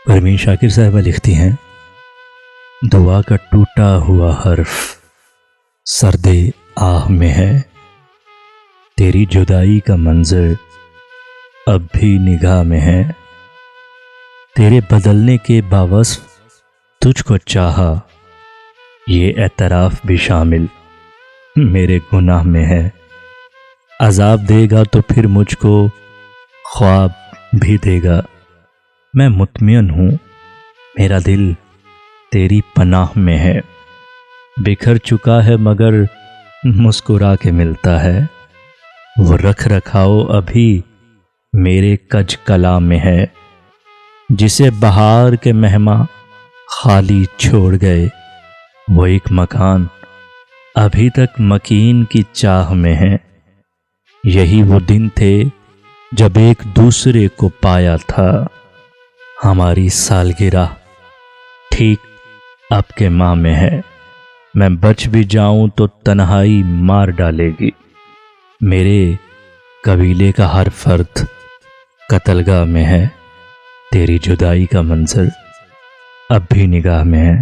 پروین شاکر صاحبہ لکھتی ہیں، دعا کا ٹوٹا ہوا حرف سرد آہ میں ہے، تیری جدائی کا منظر اب بھی نگاہ میں ہے، تیرے بدلنے کے باوصف تجھ کو چاہا، یہ اعتراف بھی شامل میرے گناہ میں ہے، عذاب دے گا تو پھر مجھ کو خواب بھی دے گا، میں مطمئن ہوں میرا دل تیری پناہ میں ہے، بکھر چکا ہے مگر مسکرا کے ملتا ہے، وہ رکھ رکھاؤ ابھی میرے کج کلا میں ہے، جسے بہار کے مہماں خالی چھوڑ گئے، وہ ایک مکان ابھی تک مکین کی چاہ میں ہے، یہی وہ دن تھے جب ایک دوسرے کو پایا تھا، ہماری سالگرہ ٹھیک اب کے ماہ میں ہے، میں بچ بھی جاؤں تو تنہائی مار ڈالے گی، میرے قبیلے کا ہر فرد قتل گاہ میں ہے، تیری جدائی کا منظر اب بھی نگاہ میں ہے۔